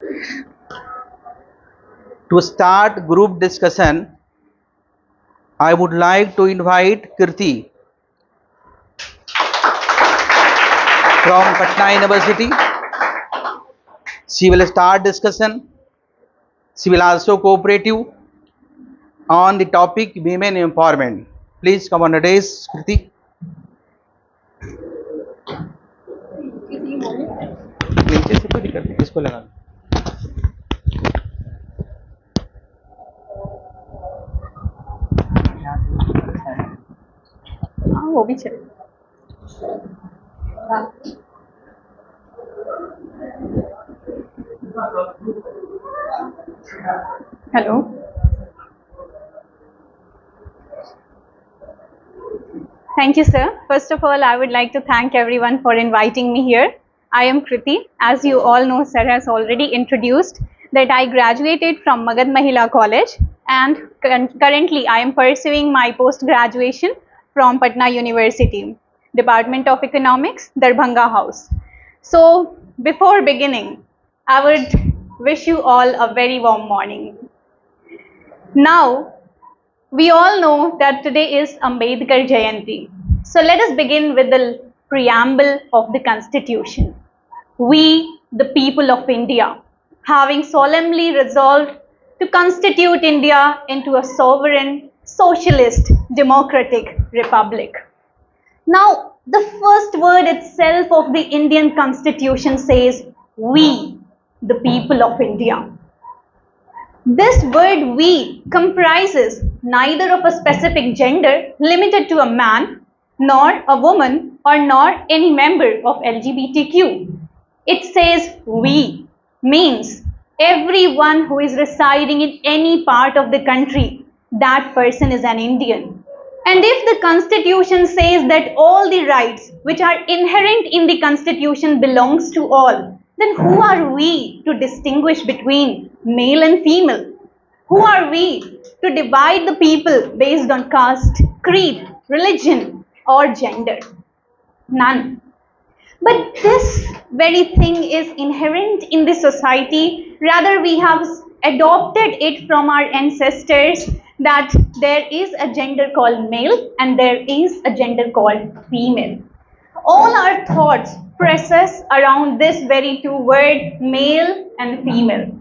To start group discussion, I would like to invite Kirti from Patna University. She will start discussion. She will also cooperate you on the topic women empowerment. Please come on the days, Kirti. नीचे से कोई दिक्कत नहीं, किसको लगा? हाँ वो भी चले। Hello, thank you, sir. First of all, I would like to thank everyone for inviting me here. I am Kriti. As you all know, sir has already introduced that I graduated from Magad Mahila College, and currently I am pursuing my post-graduation from Patna University, Department of Economics, Darbhanga House. So, before beginning, I would wish you all a very warm morning. Now, we all know that today is Ambedkar Jayanti. So let us begin with the preamble of the Constitution. We, the people of India, having solemnly resolved to constitute India into a sovereign, socialist, democratic republic. Now, the first word itself of the Indian Constitution says, we, the people of India. This word we comprises neither of a specific gender limited to a man, nor a woman, or nor any member of LGBTQ. It says we means everyone who is residing in any part of the country, that person is an Indian. And if the Constitution says that all the rights which are inherent in the Constitution belongs to all, then who are we to distinguish between male and female? Who are we to divide the people based on caste, creed, religion, or gender? None. But this very thing is inherent in the society. Rather, we have adopted it from our ancestors that there is a gender called male and there is a gender called female. All our thoughts process around this very two word, male and female.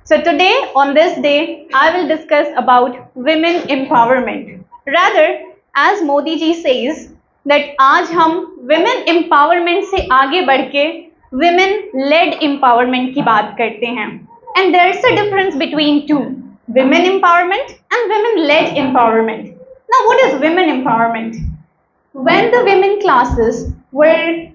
So today, on this day, I will discuss about women empowerment. Rather, as Modi ji says, that आज हम women empowerment से आगे बढ़ के women-led empowerment की बात करते हैं. And there's a difference between two, women empowerment and women-led empowerment. Now, what is women empowerment? When the women classes were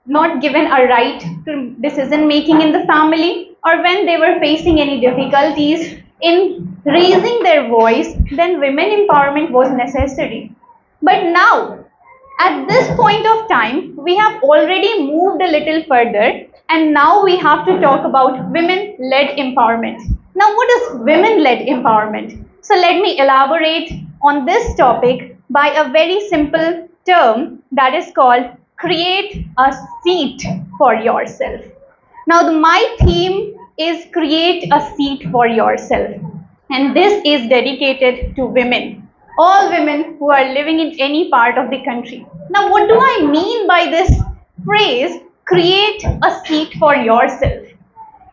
not given a right to decision making in the family, or when they were facing any difficulties in raising their voice, then women empowerment was necessary. But now, at this point of time, we have already moved a little further, and now we have to talk about women-led empowerment. Now, what is women-led empowerment? So let me elaborate on this topic by a very simple term that is called create a seat for yourself. Now, my theme is create a seat for yourself, and this is dedicated to women, all women who are living in any part of the country. Now, what do I mean by this phrase, create a seat for yourself?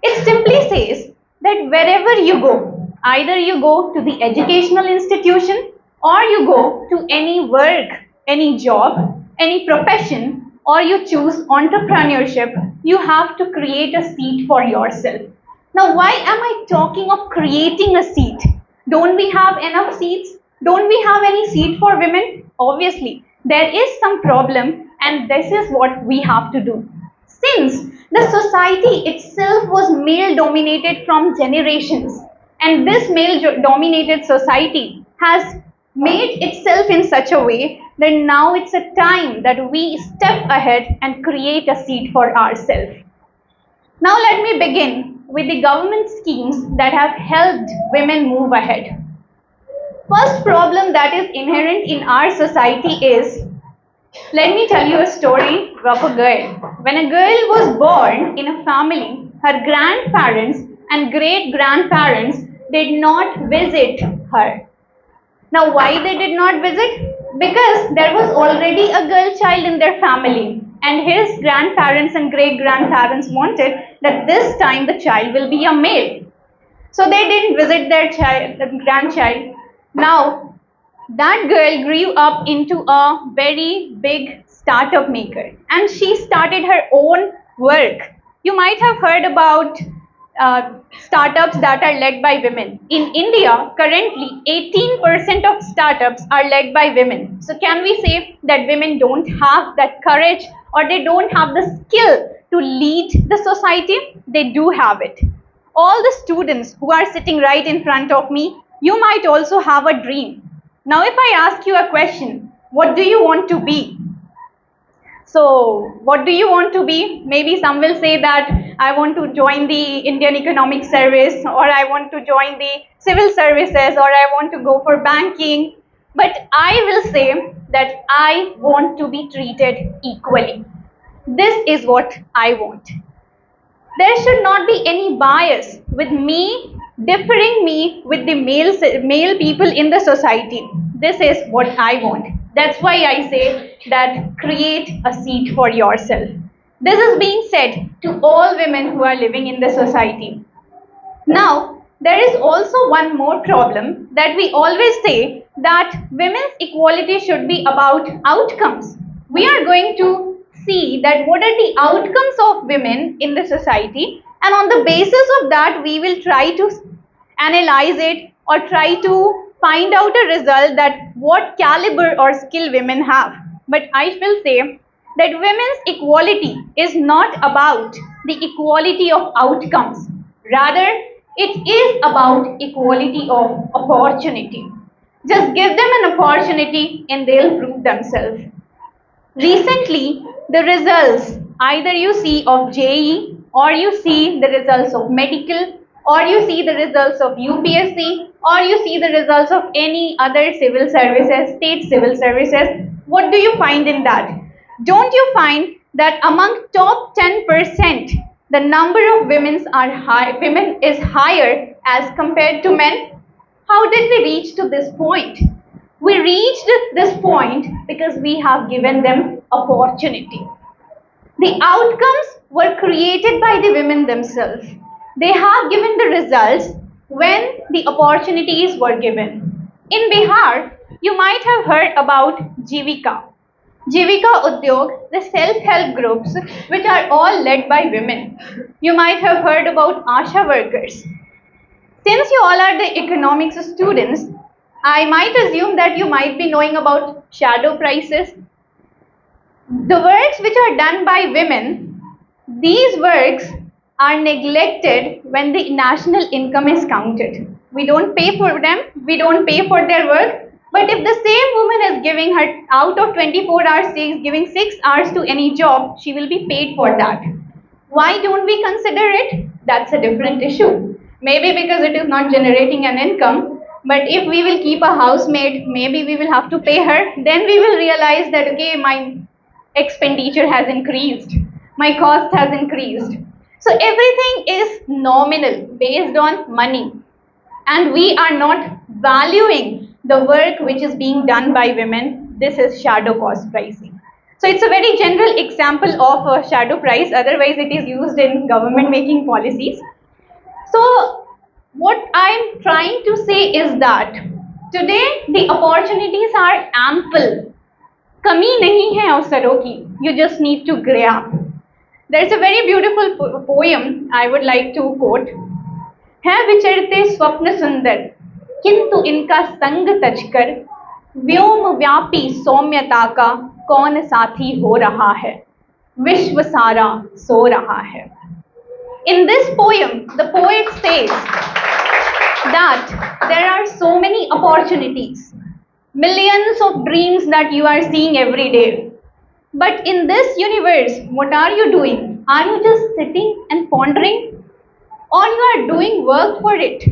It simply says that wherever you go, either you go to the educational institution or you go to any work, any job, any profession, or you choose entrepreneurship, you have to create a seat for yourself. Now, why am I talking of creating a seat? Don't we have enough seats? Don't we have any seat for women? Obviously, there is some problem, and this is what we have to do. Since the society itself was male dominated from generations, and this male dominated society has made itself in such a way that now it's a time that we step ahead and create a seat for ourselves. Now let me begin with the government schemes that have helped women move ahead. First problem that is inherent in our society is, let me tell you a story of a girl. When a girl was born in a family, her grandparents and great grandparents did not visit her. Now, why they did not visit? Because there was already a girl child in their family, and his grandparents and great grandparents wanted that this time the child will be a male. So they didn't visit their child, the grandchild. Now, that girl grew up into a very big startup maker, and she started her own work. You might have heard about startups that are led by women. In India, currently 18% of startups are led by women. So can we say that women don't have that courage, or they don't have the skill to lead the society? They do have it. All the students who are sitting right in front of me, you might also have a dream. Now, if I ask you a question, what do you want to be? So, what do you want to be? Maybe some will say that I want to join the Indian Economic Service, or I want to join the civil services, or I want to go for banking. But I will say that I want to be treated equally. This is what I want. There should not be any bias with me, differing me with the male people in the society. This is what I want. That's why I say that create a seat for yourself. This is being said to all women who are living in the society. Now, there is also one more problem that we always say that women's equality should be about outcomes. We are going to see that what are the outcomes of women in the society, and on the basis of that we will try to analyze it or try to find out a result that what caliber or skill women have. But I will say that women's equality is not about the equality of outcomes. Rather, it is about equality of opportunity. Just give them an opportunity and they'll prove themselves. Recently, the results either you see of JEE, or you see the results of medical, or you see the results of UPSC, or you see the results of any other civil services, state civil services. What do you find in that? Don't you find that among top 10%, the number of women is higher as compared to men? How did we reach to this point? We reached this point because we have given them opportunity. The outcomes were created by the women themselves. They have given the results when the opportunities were given. In Bihar, you might have heard about Jivika. Jivika Udyog, the self-help groups which are all led by women. You might have heard about Asha workers. Since you all are the economics students, I might assume that you might be knowing about shadow prices. The works which are done by women, these works are neglected when the national income is counted. We don't pay for them, we don't pay for their work, but if the same woman is giving her out of 24 hours, she is giving 6 hours to any job, she will be paid for that. Why don't we consider it? That's a different issue. Maybe because it is not generating an income. But if we will keep a housemaid, maybe we will have to pay her. Then we will realize that, okay, my expenditure has increased. My cost has increased. So everything is nominal, based on money. And we are not valuing the work which is being done by women. This is shadow cost pricing. So it's a very general example of a shadow price. Otherwise, it is used in government making policies. So what I'm trying to say is that today the opportunities are ample. कमी नहीं है अवसरों की. You just need to grab. There's a very beautiful poem I would like to quote. है विचरते स्वप्न सुंदर, किंतु इनका संग तजकर व्योम व्यापी सौम्यता का कौन साथी हो रहा है, विश्व सारा सो रहा है. In this poem, the poet says that there are so many opportunities, millions of dreams that you are seeing every day. But in this universe, what are you doing? Are you just sitting and pondering? Or you are doing work for it?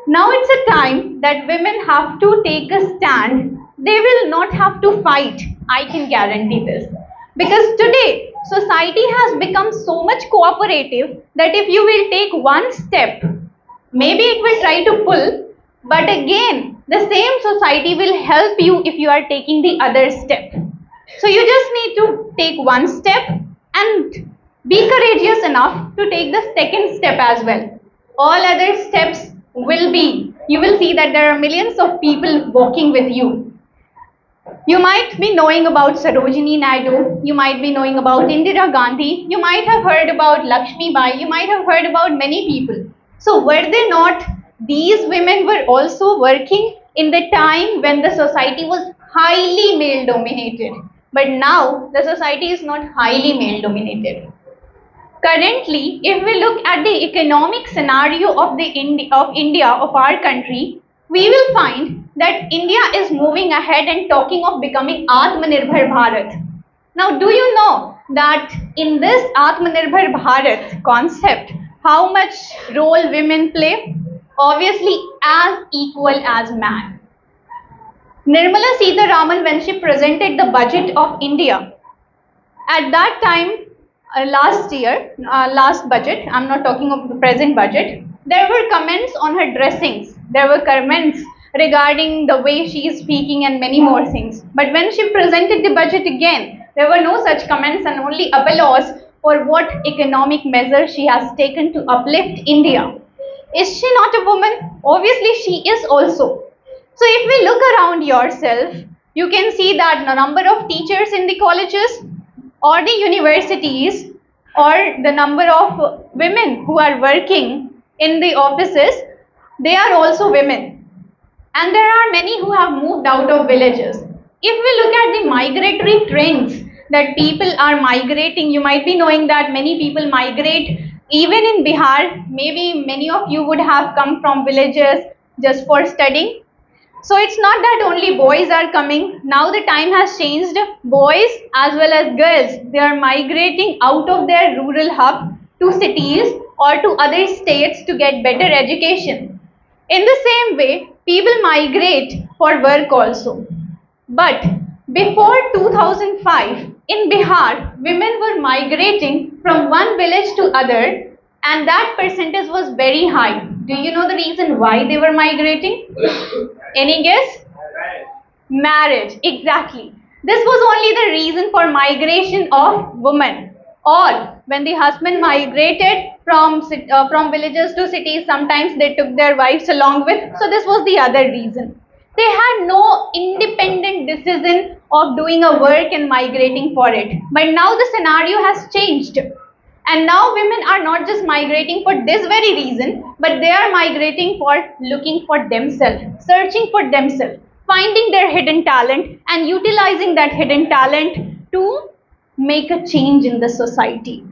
Now it's a time that women have to take a stand. They will not have to fight. I can guarantee this. Because today, society has become so much cooperative that if you will take one step, maybe it will try to pull, but again, the same society will help you if you are taking the other step. So you just need to take one step and be courageous enough to take the second step as well. All other steps will be, you will see that there are millions of people walking with you. You might be knowing about Sarojini Naidu, you might be knowing about Indira Gandhi, you might have heard about Lakshmi Bai, you might have heard about many people. So were they not, these women were also working in the time when the society was highly male dominated. But now the society is not highly male dominated. Currently, if we look at the economic scenario of India, of our country, we will find that India is moving ahead and talking of becoming Atmanirbhar Bharat. Now, do you know that in this Atmanirbhar Bharat concept, how much role women play? Obviously, as equal as man. Nirmala Sitharaman, when she presented the budget of India, at that time, last budget, I'm not talking of the present budget, there were comments on her dressings, there were comments regarding the way she is speaking and many more things. But when she presented the budget again, there were no such comments and only applause for what economic measures she has taken to uplift India. Is she not a woman? Obviously, she is also. So if we look around yourself, you can see that the number of teachers in the colleges or the universities or the number of women who are working in the offices, they are also women. And there are many who have moved out of villages. If we look at the migratory trends that people are migrating, you might be knowing that many people migrate even in Bihar. Maybe many of you would have come from villages just for studying. So it's not that only boys are coming. Now the time has changed. Boys as well as girls, they are migrating out of their rural hub to cities or to other states to get better education. In the same way, people migrate for work also. But before 2005, in Bihar, women were migrating from one village to other, and that percentage was very high. Do you know the reason why they were migrating? Any guess? Marriage, exactly. This was only the reason for migration of women. Or when the husband migrated from villages to cities, sometimes they took their wives along with. So this was the other reason. They had no independent decision of doing a work and migrating for it. But now the scenario has changed. And now women are not just migrating for this very reason, but they are migrating for looking for themselves, searching for themselves, finding their hidden talent and utilizing that hidden talent to make a change in the society.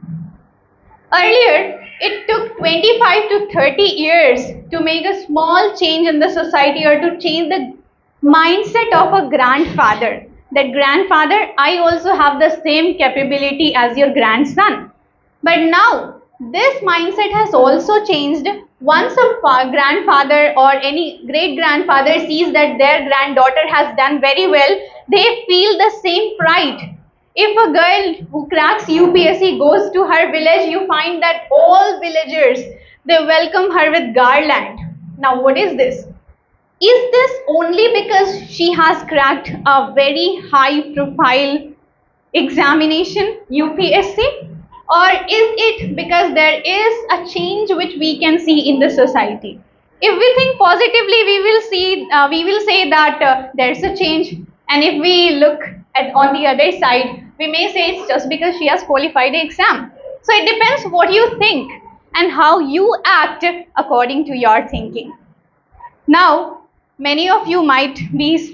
Earlier, it took 25 to 30 years to make a small change in the society or to change the mindset of a grandfather. That grandfather, I also have the same capability as your grandson. But now, this mindset has also changed. Once a grandfather or any great grandfather sees that their granddaughter has done very well, they feel the same pride. If a girl who cracks UPSC goes to her village, you find that all villagers, they welcome her with garland. Now what is this? Is this only because she has cracked a very high profile examination, UPSC? Or is it because there is a change which we can see in the society? If we think positively, we will say that there's a change. And if we look at on the other side, we may say it's just because she has qualified the exam. So it depends what you think and how you act according to your thinking. Now, many of you might be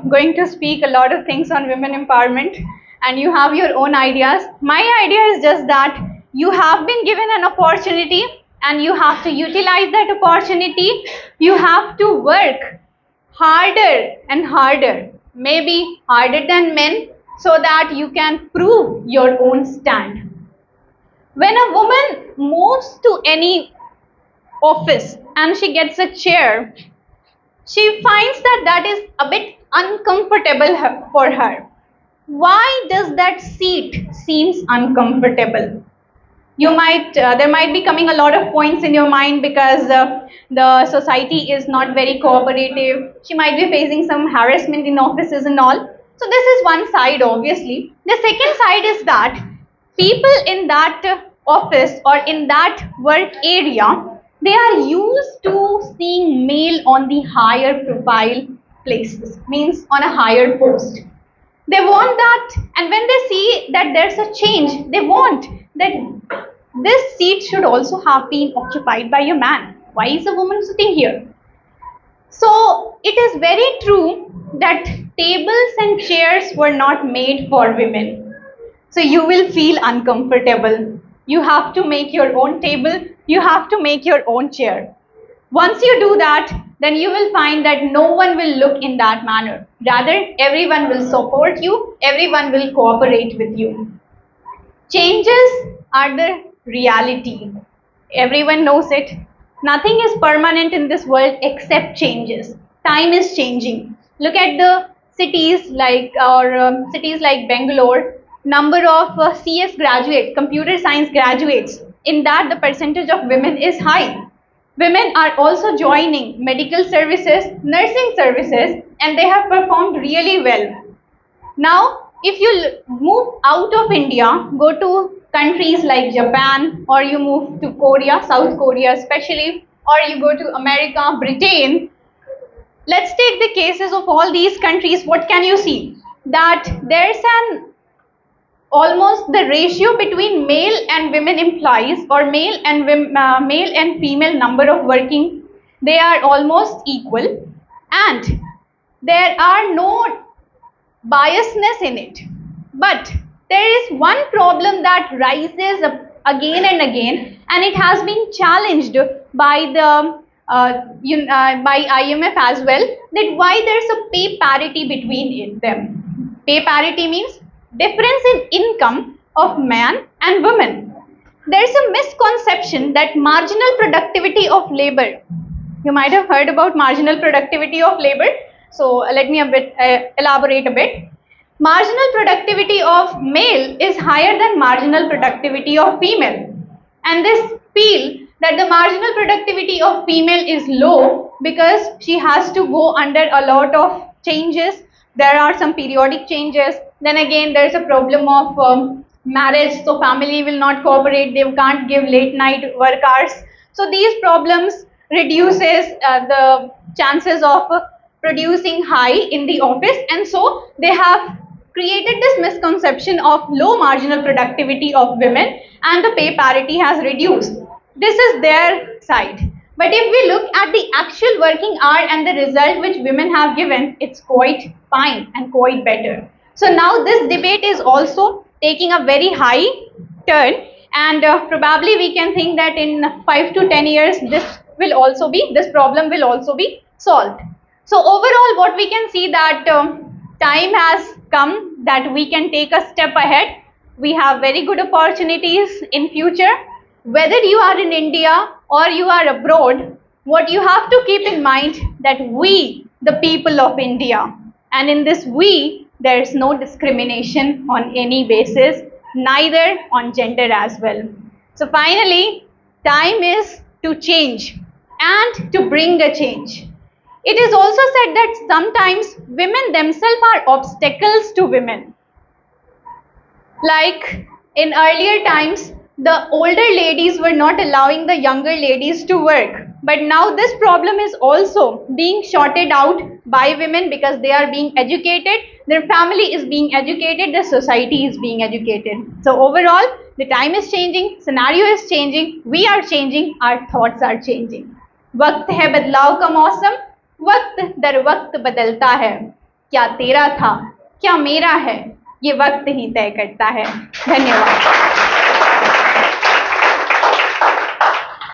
going to speak a lot of things on women empowerment and you have your own ideas. My idea is just that you have been given an opportunity and you have to utilize that opportunity. You have to work harder and harder, maybe harder than men, so that you can prove your own stand. When a woman moves to any office and she gets a chair, she finds that that is a bit uncomfortable for her. why does that seat seems uncomfortable? You might there might be coming a lot of points in your mind because the society is not very cooperative. She might be facing some harassment in offices and all. So this is one side, obviously. The second side is that people in that office or in that work area, they are used to seeing male on the higher profile places, means on a higher post. They want that, and when they see that there's a change, they want that this seat should also have been occupied by a man. Why is a woman sitting here? So it is very true that tables and chairs were not made for women. So you will feel uncomfortable. You have to make your own table, you have to make your own chair. Once you do that, then you will find that no one will look in that manner. Rather, everyone will support you, everyone will cooperate with you. Changes are the reality. Everyone knows it. Nothing is permanent in this world except changes. Time is changing. Look at the cities like Bangalore. Number of CS graduates, computer science graduates. In that, the percentage of women is high. Women are also joining medical services, nursing services, and they have performed really well. Now, if you move out of India, go to countries like Japan, or you move to Korea, South Korea especially, or you go to America, Britain, let's take the cases of all these countries. What can you see? That there's an almost the ratio between male and women employees, or male and female number of working, they are almost equal, and there are no biasness in it. But there is one problem that rises up again and again, and it has been challenged by the by IMF as well, that why there's a pay parity between them. Pay parity means difference in income of man and woman. There's a misconception that marginal productivity of labor. You might have heard about marginal productivity of labor. So let me elaborate a bit. Marginal productivity of male is higher than marginal productivity of female. And this feel that the marginal productivity of female is low because she has to go under a lot of changes. There are some periodic changes. Then again, there's a problem of marriage. So family will not cooperate. They can't give late night work hours. So these problems reduces the chances of producing high in the office, and so they have created this misconception of low marginal productivity of women, and the pay parity has reduced. This is their side. But if we look at the actual working hour and the result which women have given, it's quite fine and quite better. So now this debate is also taking a very high turn, and probably we can think that in 5 to 10 years this problem will also be solved. So overall, what we can see that time has come that we can take a step ahead. We have very good opportunities in future. Whether you are in India or you are abroad, what you have to keep in mind that we, the people of India, and in this we, there is no discrimination on any basis, neither on gender as well. So finally, time is to change and to bring a change. It is also said that sometimes women themselves are obstacles to women. Like in earlier times, the older ladies were not allowing the younger ladies to work. But now this problem is also being sorted out by women because they are being educated, their family is being educated, the society is being educated. So overall, the time is changing, scenario is changing, we are changing, our thoughts are changing. वक्त है बदलाव का मौसम, वक्त दर वक्त बदलता है, क्या तेरा था क्या मेरा है, ये वक्त ही तय करता है. धन्यवाद.